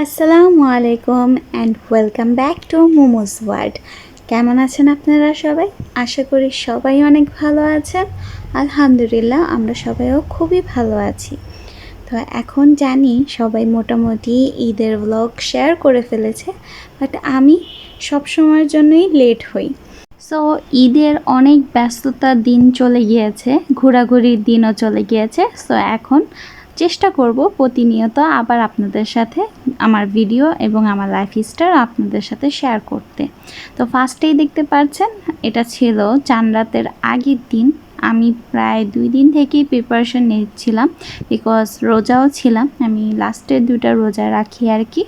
আসসালামু আলাইকুম and welcome back to momos world. কেমন আছেন আপনারা সবাই? আশা করি সবাই অনেক ভালো আছেন। আলহামদুলিল্লাহ আমরা সবাইও খুবই ভালো আছি। তো এখন জানি সবাই মোটামুটি ঈদের ব্লগ শেয়ার করে ফেলেছে, বাট আমি সব সময়ের জন্যই লেট হই। সো ঈদের অনেক ব্যস্ততার দিন চলে গিয়েছে, ঘোরাঘুরির দিনও চলে গিয়েছে। সো এখন চেষ্টা করব প্রতিনিয়ত আবার আপনাদের সাথে আমার ভিডিও এবং আমার লাইফস্টাইল আপনাদের সাথে শেয়ার করতে। তো ফার্স্টেই দেখতে পাচ্ছেন এটা ছিল চাঁদ রাতের আগের দিন। আমি প্রায় 2 দিন থেকেই প্রিপারেশন নিচ্ছিলাম, বিকজ রোজাও ছিলাম। আমি লাস্টের 2টা রোজা রাখি আর কি।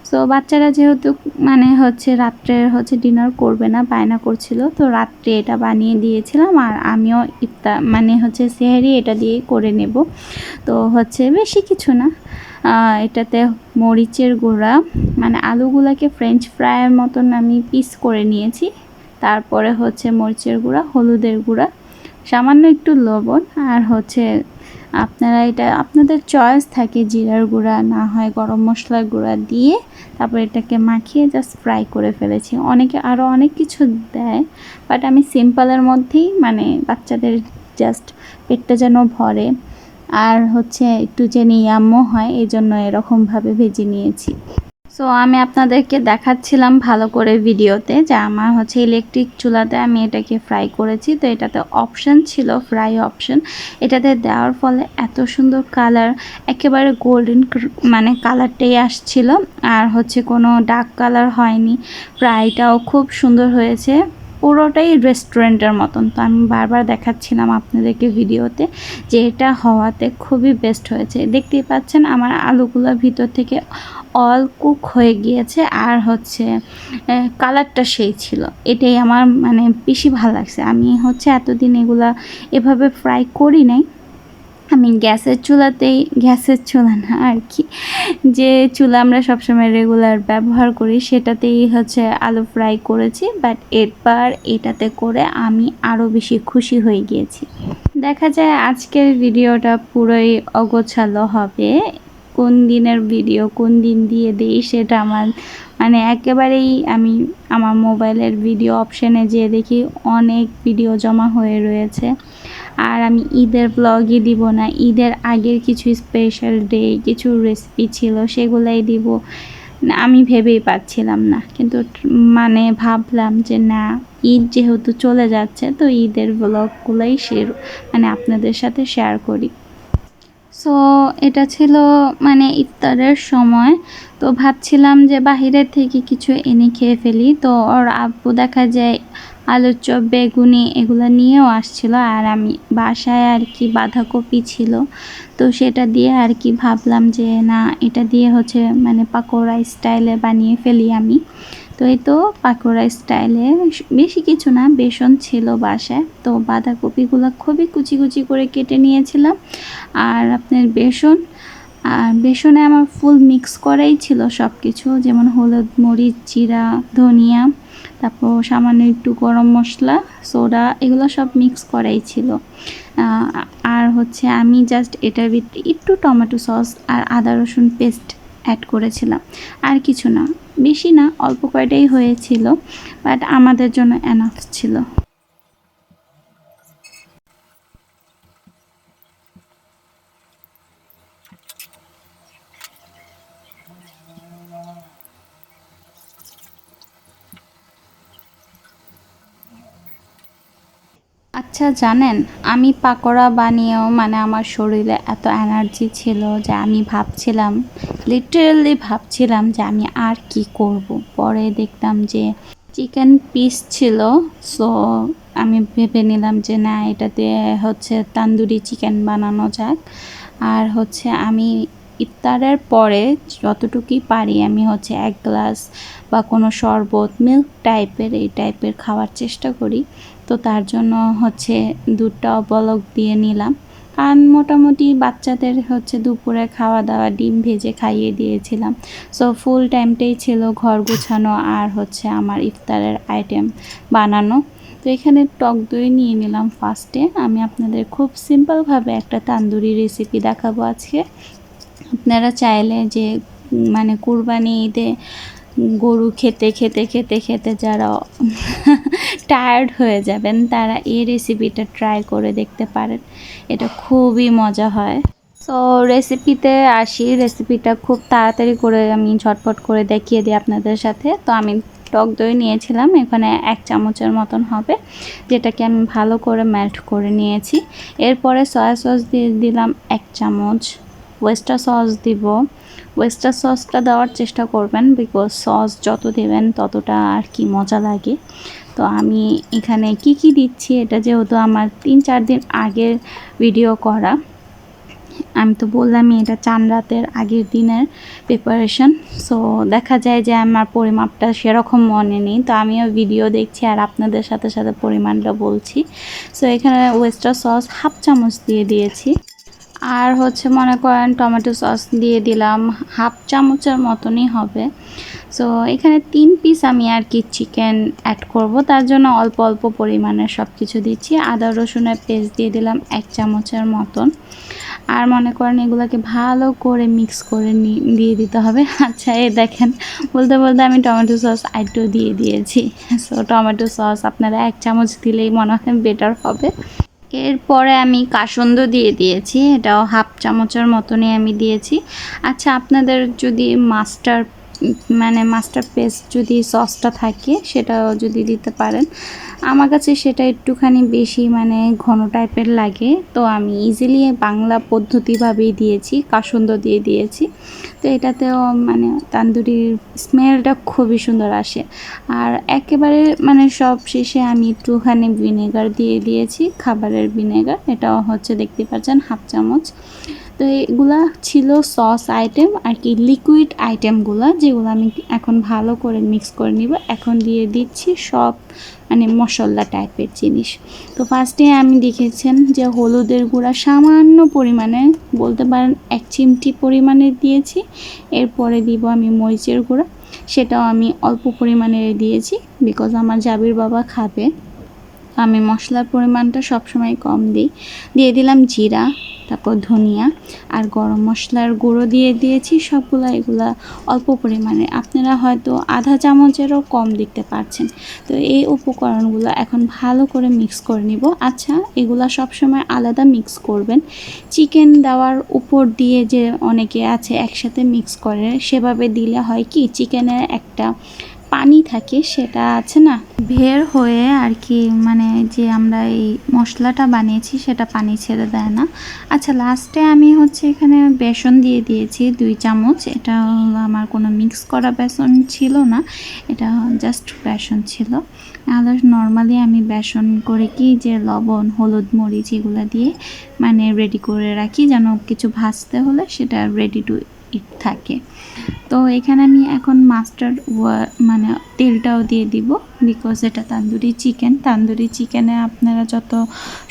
সো বাচ্চারা যেহেতু রাত্রে ডিনার করবে না, বায়না করছিল, তো রাত্রে এটা বানিয়ে দিয়েছিলাম। আর আমিও ইফতার সেহরি এটা দিয়ে করে নেব। তো বেশি কিছু না, এটাতে মরিচের গুঁড়া, আলুগুলোকে ফ্রেঞ্চ ফ্রাইয়ের মতন আমি পিস করে নিয়েছি। তারপরে মরিচের গুঁড়া, হলুদের গুঁড়া, সামান্য একটু লবণ, আর আপনারা এটা আপনাদের চয়েস থাকে, জিরার গুঁড়া না হয় গরম মশলার গুঁড়া দিয়ে তারপর এটাকে মাখিয়ে জাস্ট ফ্রাই করে ফেলেছি। অনেকে আরও অনেক কিছু দেয়, বাট আমি সিম্পলের মধ্যেই বাচ্চাদের জাস্ট পেটটা যেন ভরে আর একটু যেন ইয়াম্মো হয়, এই জন্য এরকমভাবে ভেজে নিয়েছি। সো আমি আপনাদেরকে দেখাচ্ছিলাম ভালো করে ভিডিওতে যে আমার ইলেকট্রিক চুলাতে আমি এটাকে ফ্রাই করেছি। তো এটাতে অপশান ছিল ফ্রাই অপশান, এটাতে দেওয়ার ফলে এত সুন্দর কালার, একেবারে গোল্ডেন কালারটাই আসছিল। আর কোনো ডার্ক কালার হয়নি। ফ্রাইটাও খুব সুন্দর হয়েছে, পুরোটাই রেস্টুরেন্টের মতন। তো আমি বারবার দেখাচ্ছিলাম আপনাদেরকে ভিডিওতে যে এটা হওয়াতে খুবই বেস্ট হয়েছে। দেখতেই পাচ্ছেন আমার আলুগুলো ভিতর থেকে অল কুক হয়ে গিয়েছে, আর কালারটা সেই ছিল। এটাই আমার বেশি ভালো লাগছে। আমি এতদিন এগুলা এভাবে ফ্রাই করি নাই। আমি গ্যাসের চুলা না আর কি, যে চুলা আমরা সবসময় রেগুলার ব্যবহার করি সেটাতেই আলু ফ্রাই করেছি। বাট এবার এটাতে করে আমি আরও বেশি খুশি হয়ে গিয়েছি। দেখা যায় আজকের ভিডিওটা পুরোই অগোছালো হবে। কোন দিনের ভিডিও কোন দিন দিয়ে দিই সেটা আমার একেবারেই, আমি আমার মোবাইলের ভিডিও অপশানে যেয়ে দেখি অনেক ভিডিও জমা হয়ে রয়েছে। আর আমি ঈদের ব্লগই দিব না, ঈদের আগের কিছু স্পেশাল ডে কিছু রেসিপি ছিল সেগুলাই দিব, আমি ভেবেই পাচ্ছিলাম না। কিন্তু ভাবলাম যে না, ঈদ যেহেতু চলে যাচ্ছে তো ঈদের ব্লগগুলোই আপনাদের সাথে শেয়ার করি। সো এটা ছিল ইফতারের সময়। তো ভাবছিলাম যে বাহিরের থেকে কিছু এনে খেয়ে ফেলি। তো ওর আব্বু দেখা যায় আলুর চপ, বেগুনি এগুলো নিয়েও আসছিল। আর আমি বাসায় আর কি বাঁধাকপি ছিল, তো সেটা দিয়ে আর কি ভাবলাম যে না, এটা দিয়ে পাকোড়া স্টাইলে বানিয়ে ফেলি আমি। তো এই তো পাকোড়া স্টাইলে, বেশি কিছু না, বেসন ছিল বাসায়। তো বাঁধাকপিগুলো খুবই কুচি কুচি করে কেটে নিয়েছিলাম। আর আপনার বেসনে আমার ফুল মিক্স করাই ছিল সব কিছু, যেমন হলুদ, মরিচ, জিরা, ধনিয়া, তারপর সামান্য একটু গরম মশলা, সোডা, এগুলো সব মিক্স করাই ছিল। আর আমি জাস্ট এটার ভিতরে একটু টমেটো সস আর আদা রসুন পেস্ট অ্যাড করেছিলাম, আর কিছু না, বেশি না, অল্প কয়টাই হয়েছিল, বাট আমাদের জন্য এনাফ ছিল। আচ্ছা জানেন, আমি পাকোড়া বানিয়েও আমার শরীরে এত এনার্জি ছিল যে আমি লিটারেলি ভাবছিলাম যে আমি আর কি করব। পরে দেখলাম যে চিকেন পিস ছিল। সো আমি ভেবে নিলাম যে না, এটাতে তান্দুরি চিকেন বানানো যাক। আর আমি ইফতারের পরে যতটুকুই পারি আমি 1 গ্লাস বা কোনো শরবত, মিল্ক টাইপের, এই টাইপের খাওয়ার চেষ্টা করি। তো তার জন্য দুধটা অবলক দিয়ে নিলাম। কারণ মোটামুটি বাচ্চাদের দুপুরে খাওয়া দাওয়া ডিম ভেজে খাইয়ে দিয়েছিলাম। সো ফুল টাইমটাই ছিল ঘর গুছানো আর আমার ইফতারের আইটেম বানানো। তো এখানে টক দই নিয়ে নিলাম ফার্স্টে। আমি আপনাদের খুব সিম্পলভাবে একটা তান্দুরি রেসিপি দেখাবো আজকে। আপনারা চাইলে যে মানে কুরবানি ঈদে গরু খেতে খেতে খেতে খেতে যারা টায়ার্ড হয়ে যাবেন তারা এই রেসিপিটা ট্রাই করে দেখতে পারেন, এটা খুবই মজা হয়। সো রেসিপিতে আসি, রেসিপিটা খুব তাড়াতাড়ি করে আমি ঝটপট করে দেখিয়ে দিই আপনাদের সাথে। তো আমি টক দই নিয়েছিলাম, এখানে 1 চামচের মতন হবে, যেটাকে আমি ভালো করে মেল্ট করে নিয়েছি। এরপরে সয়া সস দিয়ে দিলাম 1 চামচ, ওয়েস্টার সস দিব। ওয়েস্টার সসটা দেওয়ার চেষ্টা করবেন, বিকজ সস যত দেবেন ততটা আর কি মজা লাগে। তো আমি এখানে কি দিচ্ছি, এটা যেহেতু আমার 3-4 দিন আগের ভিডিও করা, আমি তো বললামই এটা চান রাতের আগের দিনের প্রিপারেশন। সো দেখা যায় যে আমার পরিমাপটা সেরকম মনে নেই, তো আমিও ভিডিও দেখছি আর আপনাদের সাথে সাথে পরিমাণটা বলছি। সো এখানে ওয়েস্টার সস 1/2 চামচ দিয়ে দিয়েছি, আর হচ্ছে মনে করেন টমেটো সস দিয়ে দিলাম 1/2 চামচের মতনই হবে। সো এখানে 3 পিস আমি আর কি চিকেন অ্যাড করব, তার জন্য অল্প অল্প পরিমাণের সব কিছু দিচ্ছি। আদা রসুনের পেস্ট দিয়ে দিলাম 1 চামচের মতন, আর মনে করেন এগুলোকে ভালো করে মিক্স করে দিয়ে দিতে হবে। আচ্ছা, এই দেখেন বলতে বলতে আমি টমেটো সস আরেকটু দিয়ে দিয়েছি। সো টমেটো সস আপনারা 1 চামচ দিলেই মনে হয় বেটার হবে। এরপরে আমি কাসুন্দ দিয়ে দিয়েছি, এটাও 1/2 চামচের মতনই আমি দিয়েছি। আচ্ছা, আপনাদের যদি মাস্টার পেস্ট যদি সসটা থাকে সেটাও যদি দিতে পারেন। আমার কাছে সেটা একটুখানি বেশি মানে ঘন টাইপের লাগে, তো আমি ইজিলি বাংলা পদ্ধতিভাবেই দিয়েছি, কাসুন্দ দিয়ে দিয়েছি। তো এটাতেও মানে তান্দুরির স্মেলটা খুবই সুন্দর আসে। আর একেবারে মানে সব শেষে আমি একটুখানি ভিনেগার দিয়ে দিয়েছি, খাবারের ভিনেগার, এটাও হচ্ছে দেখতে পাচ্ছেন 1/2 চামচ। তো এগুলা ছিল সস আইটেম আর কি, লিকুইড আইটেমগুলো যেগুলো আমি এখন ভালো করে মিক্স করে নিব। এখন দিয়ে দিচ্ছি সব মানে মশলা টাইপের জিনিস। তো ফার্স্টে আমি দেখেছেন যে হলুদের গুঁড়া সামান্য পরিমাণে, বলতে পারেন 1 চিমটি পরিমাণে দিয়েছি। এরপরে দিব আমি মরিচের গুঁড়া, সেটাও আমি অল্প পরিমাণে দিয়েছি, বিকজ আমার জাবির বাবা খাবে। আমি মশলার পরিমাণটা সবসময় কম দিই। দিয়ে দিলাম জিরা, তারপর ধনিয়া আর গরম মশলার গুঁড়ো দিয়ে দিয়েছি সবগুলা। এগুলা অল্প পরিমাণে, আপনারা হয়তো আধা চামচেরও কম দিতে পারছেন। তো এই উপকরণগুলো এখন ভালো করে মিক্স করে নিব। আচ্ছা, এগুলা সবসময় আলাদা মিক্স করবেন। চিকেন দেওয়ার উপর দিয়ে যে অনেকে আছে একসাথে মিক্স করে, সেভাবে দিলে হয় কি চিকেনের একটা পানি থাকে, সেটা আছে না বের হয়ে আর কি, মানে যে আমরা এই মশলাটা বানিয়েছি সেটা পানি ছেড়ে দেয় না। আচ্ছা, লাস্টে আমি হচ্ছে এখানে বেসন দিয়ে দিয়েছি 2 চামচ। এটা আমার কোনো মিক্স করা বেসন ছিল না, এটা জাস্ট বেসন ছিল। নাহলে নর্মালি আমি বেসন করে কি যে লবণ, হলুদ, মরিচ এগুলো দিয়ে মানে রেডি করে রাখি, যেন কিছু ভাজতে হলে সেটা রেডি টু ইট থাকে। তো এখানে আমি এখন মানে তেলটাও দিয়ে দিব, বিকজ এটা তান্দুরি চিকেনে আপনারা যত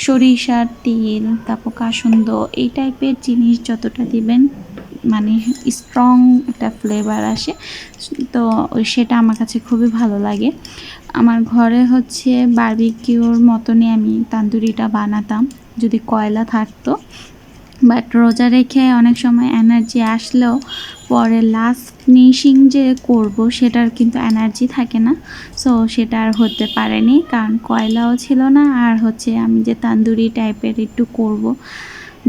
সরিষার তেল, তারপর কাসুন্দ এই টাইপের জিনিস যতটা দিবেন মানে স্ট্রং একটা ফ্লেভার আসে। তো সেটা আমার কাছে খুবই ভালো লাগে। আমার ঘরে হচ্ছে বারবিকিউর মতনই আমি তান্দুরিটা বানাতাম যদি কয়লা থাকতো, বাট রোজা রেখে অনেক সময় এনার্জি আসলেও পরে লাস্ট ফিনিশিং যে করব সেটার কিন্তু এনার্জি থাকে না। সো সেটা আর হতে পারেনি, কারণ কয়লাও ছিল না, আর হচ্ছে আমি যে তান্দুরি টাইপের একটু করব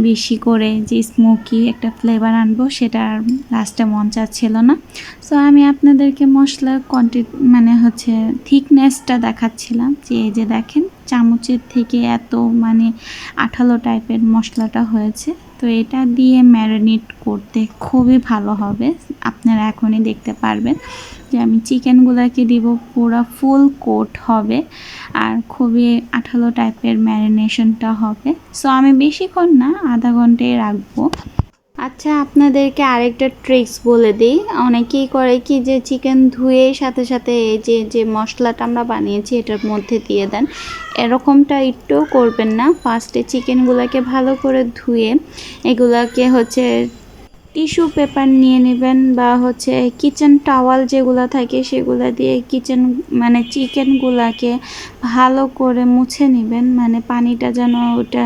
বেশি করে যে স্মোকি একটা ফ্লেভার আনবো, সেটা আর লাস্টে মন চাচ্ছিল না। সো আমি আপনাদেরকে মশলার মানে হচ্ছে থিকনেসটা দেখাচ্ছিলাম, যে এই যে দেখেন চামচের থেকে এত মানে আঠালো টাইপের মশলাটা হয়েছে। তো এটা দিয়ে ম্যারিনেট করতে খুবই ভালো হবে, আপনারা এখনই দেখতে পারবেন যে আমি চিকেনগুলোকে দিব পুরো ফুল কোট হবে, আর খুবই আঠালো টাইপের ম্যারিনেশনটা হবে। সো আমি বেশিক্ষণ না, আধা ঘন্টায় রাখবো। আচ্ছা, আপনাদেরকে আরেকটা ট্রিক্স বলে দিই। অনেকেই করে কি যে চিকেন ধুয়ে সাথে সাথে এই যে মশলাটা আমরা বানিয়েছি এটার মধ্যে দিয়ে দেন, এরকমটা একটু করবেন না। ফার্স্টে চিকেনগুলোকে ভালো করে ধুয়ে এগুলাকে হচ্ছে টিস্যু পেপার নিয়ে নেবেন বা হচ্ছে কিচেন টাওয়াল যেগুলো থাকে সেগুলো দিয়ে কিচেন মানে চিকেনগুলোকে ভালো করে মুছে নেবেন, মানে পানিটা যেন ওটা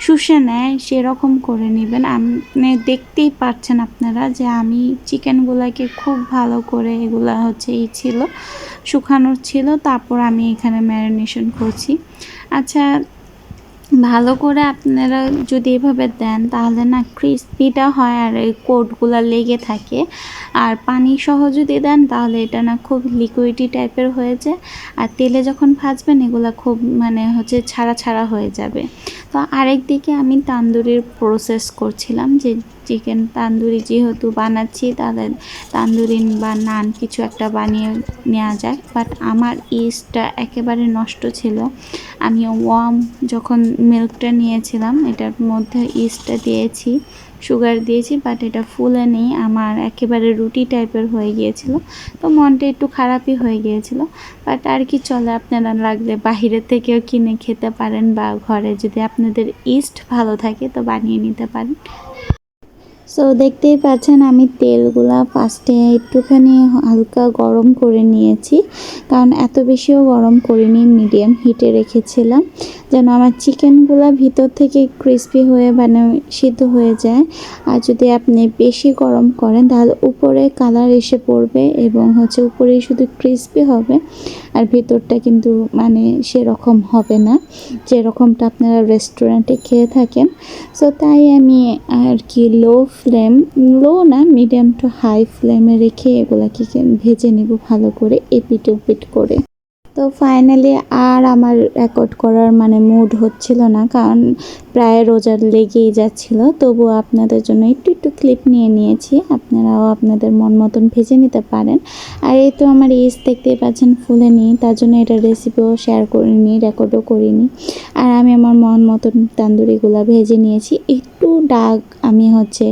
শুষে নেয় সেরকম করে নেবেন। আপনি দেখতেই পাচ্ছেন আপনারা যে আমি চিকেনগুলোকে খুব ভালো করে এগুলা হচ্ছে ছিল শুকানোর ছিল, তারপর আমি এখানে ম্যারিনেশন করছি। আচ্ছা, ভালো করে আপনারা যদি এভাবে দেন তাহলে না ক্রিস্পিটা হয় আর এই কোটগুলো লেগে থাকে। আর পানি সহ যদি দেন তাহলে এটা না খুব লিকুইডি টাইপের হয়ে যায়, আর তেলে যখন ভাজবেন এগুলো খুব মানে হচ্ছে ছাড়া ছাড়া হয়ে যাবে। তো আরেক দিকে আমি তান্দুরির প্রসেস করছিলাম, যে চিকেন তান্দুরি যেহেতু বানাচ্ছি তাহলে তান্দুরি বা নান কিছু একটা বানিয়ে নেওয়া যায়। বাট আমার ইস্টটা একেবারে নষ্ট ছিল। আমি ওয়ার্ম যখন মিল্কটা নিয়েছিলাম এটার মধ্যে ইস্টটা দিয়েছি, সুগার দিয়েছি, বাট এটা ফুলে নেই, আমার একেবারে রুটি টাইপের হয়ে গিয়েছিল। তো মনটা একটু খারাপই হয়ে গিয়েছিল, বাট আর কি চলে, আপনারা লাগলে বাহিরের থেকেও কিনে খেতে পারেন বা ঘরে যদি আপনাদের ইস্ট ভালো থাকে তো বানিয়ে নিতে পারেন। সো দেখতেই পাচ্ছেন আমি তেলগুলা ফার্স্টে একটুখানি হালকা গরম করে নিয়েছি, কারণ এত বেশিও গরম করিনি, মিডিয়াম হিটে রেখেছিলাম যেন আমার চিকেনগুলা ভিতর থেকে ক্রিস্পি হয়ে মানে সিদ্ধ হয়ে যায়। আর যদি আপনি বেশি গরম করেন তাহলে উপরে কালার এসে পড়বে এবং হচ্ছে উপরেই শুধু ক্রিস্পি হবে আর ভিতরটা কিন্তু মানে সেরকম হবে না যেরকমটা আপনারা রেস্টুরেন্টে খেয়ে থাকেন। সো তাই আমি আর কি লো না মিডিয়াম টু হাই ফ্লেমে রেখে এগুলাকে ভেজে নিব ভালো করে এপিট ওপিট করে। তো ফাইনালি আর আমার রেকর্ড করার মানে মুড হচ্ছিল না, কারণ প্রায় রোজার লেগেই যাচ্ছিল। তবুও আপনাদের জন্য একটু ক্লিপ নিয়ে নিয়েছি, আপনারাও আপনাদের মন মতন ভেজে নিতে পারেন। আর এই তো আমার ইস্ট দেখতেই পাচ্ছেন ফুলেনি, তার জন্য এটা রেসিপিও শেয়ার করিনি, রেকর্ডও করিনি। আর আমি আমার মন মতন তান্দুরিগুলো ভেজে নিয়েছি, একটু ডাক আমি হচ্ছে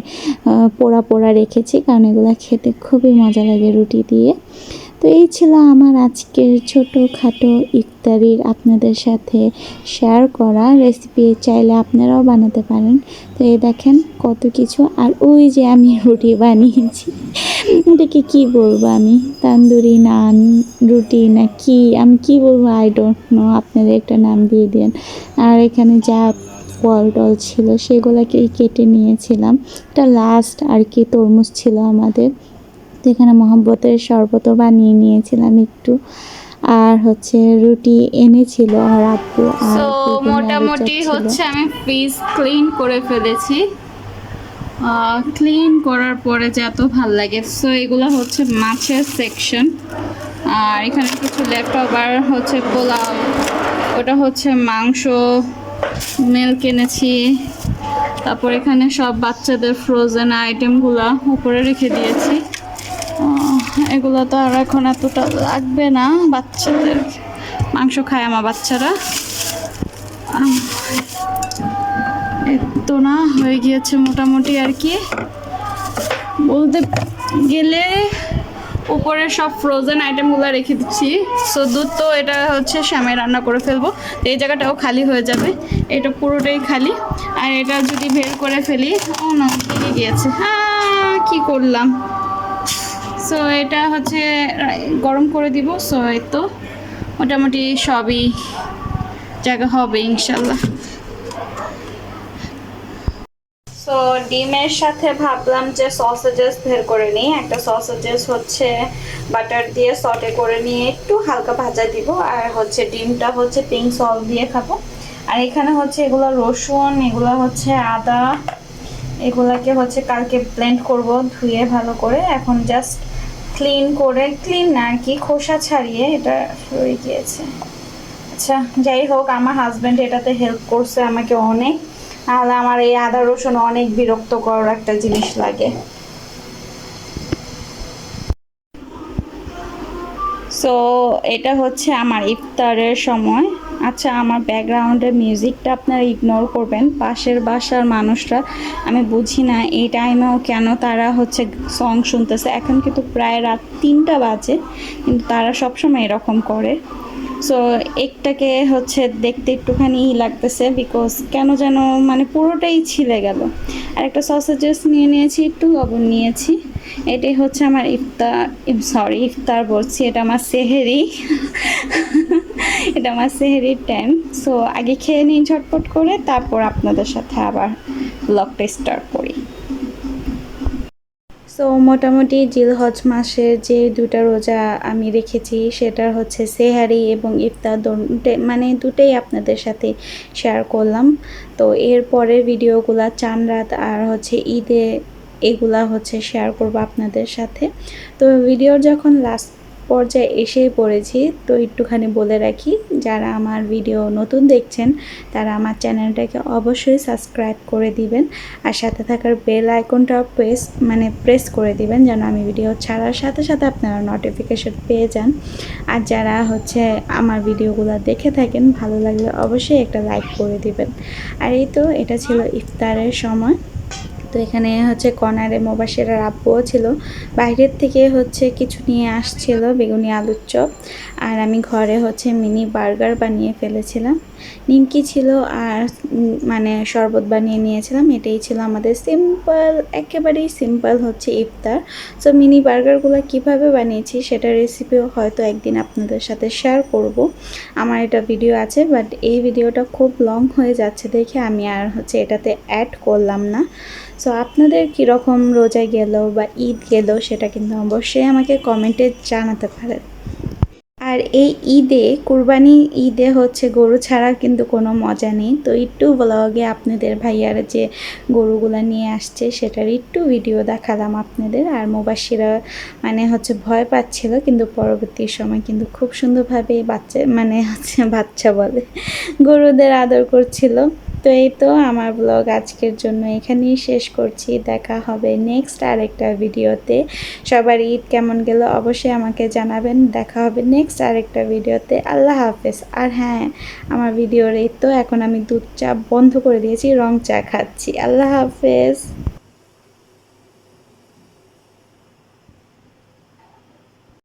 পোড়া পোড়া রেখেছি, কারণ এগুলো খেতে খুবই মজা লাগে রুটি দিয়ে। তো এই ছিল আমার আজকের ছোটোখাটো ইফতারির আপনাদের সাথে শেয়ার করা রেসিপি, চাইলে আপনারাও বানাতে পারেন। তো এই দেখেন কত কিছু, আর ওই যে আমি রুটি বানিয়েছি, এটাকে কি বলবো আমি, তান্দুরি নান রুটি না কি আমি কি বলবো, আই ডোন্ট নো, আপনারা একটা নাম দিয়ে দেন। আর এখানে যা ফল টল ছিল সেগুলোকে কেটে নিয়েছিলাম, এটা লাস্ট আর কি তরমুজ ছিল আমাদের, তো এখানে মহব্বতের শরবতও বানিয়ে নিয়েছিলাম একটু, আর হচ্ছে রুটি এনেছিল আর আপু। আর মোটামুটি হচ্ছে আমি ফ্রিজ ক্লিন করে ফেলেছি, ক্লিন করার পরে যে এত ভাল লাগে। সো এগুলো হচ্ছে মাছের সেকশন, আর এখানে কিছু লেফট ওভার হচ্ছে পোলাও, ওটা হচ্ছে মাংস, মিল্ক এনেছি, তারপর এখানে সব বাচ্চাদের ফ্রোজেন আইটেমগুলো উপরে রেখে দিয়েছি। এগুলো তো আর এখন এতটা লাগবে না, বাচ্চাদের মাংস খায় আমার বাচ্চারা। এত না হয়ে গিয়েছে মোটামুটি আর কি বলতে গেলে, উপরে সব ফ্রোজেন আইটেমগুলো রেখে দিচ্ছি। সো দুধ তো এটা হচ্ছে শ্যামে রান্না করে ফেলবো, তো এই জায়গাটাও খালি হয়ে যাবে, এটা পুরোটাই খালি। আর এটা যদি বের করে ফেলি, ও না ভেঙে গিয়েছে, হ্যাঁ কি করলাম। সো এটা হচ্ছে গরম করে দিব। সো এই তো মোটামুটি সবই জায়গা হবে ইনশাল্লাহ। সো ডিমের সাথে ভাবলাম যে সসেজেস বের করে নিই, একটা সসেজেস হচ্ছে বাটার দিয়ে সটে করে নিয়ে একটু হালকা ভাজা দিব, আর হচ্ছে ডিমটা হচ্ছে পিঙ্ক সস দিয়ে খাবো। আর এখানে হচ্ছে এগুলো রসুন, এগুলো হচ্ছে আদা, এগুলাকে হচ্ছে কালকে ব্লেন্ড করব ধুয়ে ভালো করে, এখন জাস্ট ক্লিন করে, ক্লিন না আর কি খোসা ছাড়িয়ে এটা হয়ে গিয়েছে। আচ্ছা যাই হোক, আমার হাজব্যান্ড এটাতে হেল্প করছে আমাকে অনেক, নাহলে আমার এই আদা রসুন অনেক বিরক্তকর একটা জিনিস লাগে। সো এটা হচ্ছে আমার ইফতারের সময়। আচ্ছা, আমার ব্যাকগ্রাউন্ডের মিউজিকটা আপনারা ইগনোর করবেন, পাশের বাসার মানুষরা, আমি বুঝি না এই টাইমেও কেন তারা হচ্ছে সং শুনতেছে। এখন কিন্তু প্রায় রাত 3টা বাজে, কিন্তু তারা সবসময় এরকম করে। সো একটাকে হচ্ছে দেখতে একটুখানি লাগতেছে, বিকজ কেন যেন মানে পুরোটাই ছিলে গেল। আর একটা সসেজেস নিয়ে নিয়েছি, একটু লবণ নিয়েছি। এটাই হচ্ছে আমার ইফতার, সরি ইফতার বলছি, এটা আমার সেহেরি। এটা আমার সেহেরির টাইম। সো আগে খেয়ে নিই ঝটপট করে, তারপর আপনাদের সাথে আবার ব্লগটা স্টার্ট করি। সো মোটামুটি জিলহজ মাসের যে দুটা রোজা আমি রেখেছি, সেটার হচ্ছে সেহারি এবং ইফতার মানে দুটোই আপনাদের সাথে শেয়ার করলাম। তো এর পরের ভিডিওগুলা চাঁদ রাত আর হচ্ছে ঈদে এগুলা হচ্ছে শেয়ার করব আপনাদের সাথে। তো ভিডিওর যখন লাস্ট পর্যায়ে এসেই পড়েছি, তো একটুখানি বলে রাখি, যারা আমার ভিডিও নতুন দেখছেন তারা আমার চ্যানেলটাকে অবশ্যই সাবস্ক্রাইব করে দিবেন, আর সাথে থাকার বেল আইকনটাও প্রেস করে দিবেন, যেন আমি ভিডিও ছাড়ার সাথে সাথে আপনারা নোটিফিকেশন পেয়ে যান। আর যারা হচ্ছে আমার ভিডিওগুলো দেখে থাকেন, ভালো লাগলে অবশ্যই একটা লাইক করে দিবেন। আর এই তো এটা ছিল ইফতারের সময়। তো এখানে হচ্ছে কর্নারে মুবাশিরের আব্বুও ছিল, বাইরের থেকে হচ্ছে কিছু নিয়ে আসছিল, বেগুনি আলুর চপ। আর আমি ঘরে হচ্ছে মিনি বার্গার বানিয়ে ফেলেছিলাম, নিমকি ছিল আর মানে শরবত বানিয়ে নিয়েছিলাম। এটাই ছিল আমাদের সিম্পল, একেবারেই সিম্পল হচ্ছে ইফতার। সো মিনি বার্গারগুলো কিভাবে বানিয়েছি সেটার রেসিপিও হয়তো একদিন আপনাদের সাথে শেয়ার করব। আমার এটা ভিডিও আছে, বাট এই ভিডিওটা খুব লং হয়ে যাচ্ছে দেখে আমি আর হচ্ছে এটাতে অ্যাড করলাম না। সো আপনাদের কীরকম রোজা গেল বা ঈদ গেল সেটা কিন্তু অবশ্যই আমাকে কমেন্টে জানাতে পারেন। আর এই ঈদে, কুরবানি ঈদে হচ্ছে গরু ছাড়া কিন্তু কোনো মজা নেই। তো একটু ব্লগে আপনাদের ভাইয়ারা যে গরুগুলা নিয়ে আসছে সেটার একটু ভিডিও দেখালাম আপনাদের। আর মুবাশিরা মানে হচ্ছে ভয় পাচ্ছিল, কিন্তু পরবর্তী সময় কিন্তু খুব সুন্দরভাবে বাচ্চা বলে গরুদের আদর করছিল। তো এই তো আমার ব্লগ আজকের জন্য এখানেই শেষ করছি। দেখা হবে নেক্সট আরেকটা ভিডিওতে। সবার ঈদ কেমন গেল অবশ্যই আমাকে জানাবেন। দেখা হবে নেক্সট আরেকটা ভিডিওতে। আল্লাহ হাফেজ। আর হ্যাঁ, আমার ভিডিওর এই তো এখন আমি দুধ চা বন্ধ করে দিয়েছি, রং চা খাচ্ছি। আল্লাহ হাফেজ।